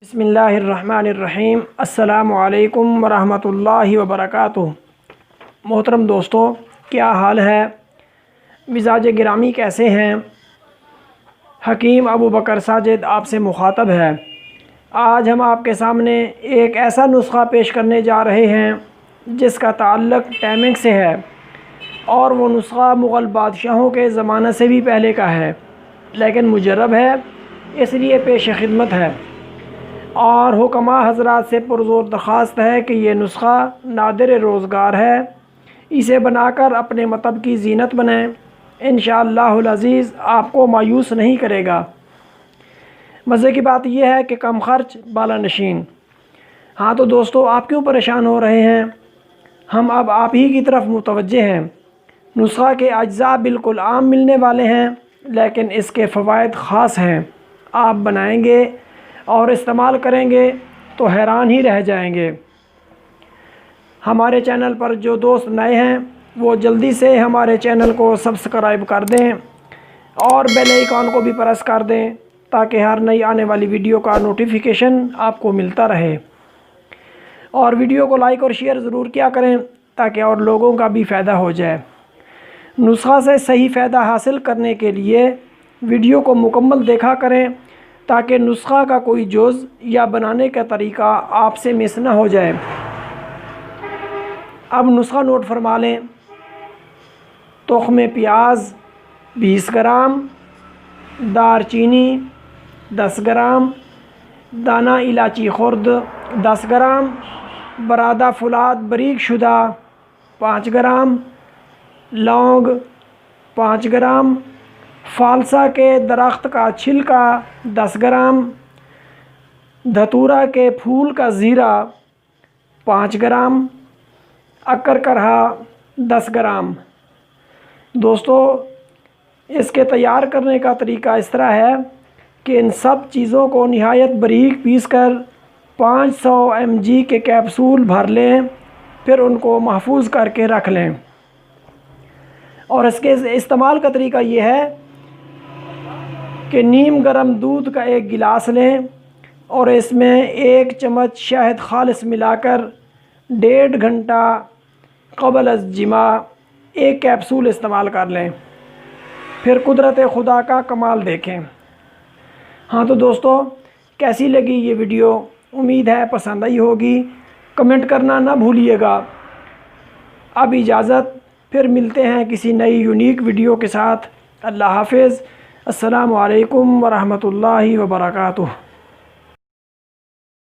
بسم اللہ الرحمن الرحیم۔ السلام علیکم ورحمۃ اللہ وبرکاتہ۔ محترم دوستو، کیا حال ہے؟ مزاج گرامی کیسے ہیں؟ حکیم ابو بکر ساجد آپ سے مخاطب ہے۔ آج ہم آپ کے سامنے ایک ایسا نسخہ پیش کرنے جا رہے ہیں جس کا تعلق ٹائمنگ سے ہے، اور وہ نسخہ مغل بادشاہوں کے زمانہ سے بھی پہلے کا ہے، لیکن مجرب ہے، اس لیے پیش خدمت ہے، اور حکماء حضرات سے پرزور درخواست ہے کہ یہ نسخہ نادر روزگار ہے، اسے بنا کر اپنے مطب کی زینت بنائیں، انشاءاللہ العزیز آپ کو مایوس نہیں کرے گا۔ مزے کی بات یہ ہے کہ کم خرچ بالا نشین۔ ہاں تو دوستو، آپ کیوں پریشان ہو رہے ہیں؟ ہم اب آپ ہی کی طرف متوجہ ہیں۔ نسخہ کے اجزاء بالکل عام ملنے والے ہیں، لیکن اس کے فوائد خاص ہیں۔ آپ بنائیں گے اور استعمال کریں گے تو حیران ہی رہ جائیں گے۔ ہمارے چینل پر جو دوست نئے ہیں وہ جلدی سے ہمارے چینل کو سبسکرائب کر دیں اور بیل آئیکن کو بھی پریس کر دیں تاکہ ہر نئی آنے والی ویڈیو کا نوٹیفیکیشن آپ کو ملتا رہے، اور ویڈیو کو لائک اور شیئر ضرور کیا کریں تاکہ اور لوگوں کا بھی فائدہ ہو جائے۔ نسخہ سے صحیح فائدہ حاصل کرنے کے لیے ویڈیو کو مکمل دیکھا کریں تاکہ نسخہ کا کوئی جز یا بنانے کا طریقہ آپ سے مس نہ ہو جائے۔ اب نسخہ نوٹ فرما لیں۔ تخم پیاز 20 گرام، دار چینی 10 گرام، دانہ الائچی خرد 10 گرام، برادہ فولاد باریک شدہ 5 گرام، لونگ 5 گرام، فالسا کے درخت کا چھلکا 10 گرام، دھتورا کے پھول کا زیرہ 5 گرام، اکر کرہا 10 گرام۔ دوستو، اس کے تیار کرنے کا طریقہ اس طرح ہے کہ ان سب چیزوں کو نہایت باریک پیس کر 500 mg کے کیپسول بھر لیں، پھر ان کو محفوظ کر کے رکھ لیں۔ اور اس کے استعمال کا طریقہ یہ ہے کہ نیم گرم دودھ کا ایک گلاس لیں اور اس میں 1 چمچ شہد خالص ملا کر 1.5 گھنٹہ قبل از جماع 1 کیپسول استعمال کر لیں، پھر قدرت خدا کا کمال دیکھیں۔ ہاں تو دوستو، کیسی لگی یہ ویڈیو؟ امید ہے پسند آئی ہوگی۔ کمنٹ کرنا نہ بھولیے گا۔ اب اجازت، پھر ملتے ہیں کسی نئی یونیک ویڈیو کے ساتھ۔ اللہ حافظ۔ السلام علیکم ورحمۃ اللہ وبرکاتہ۔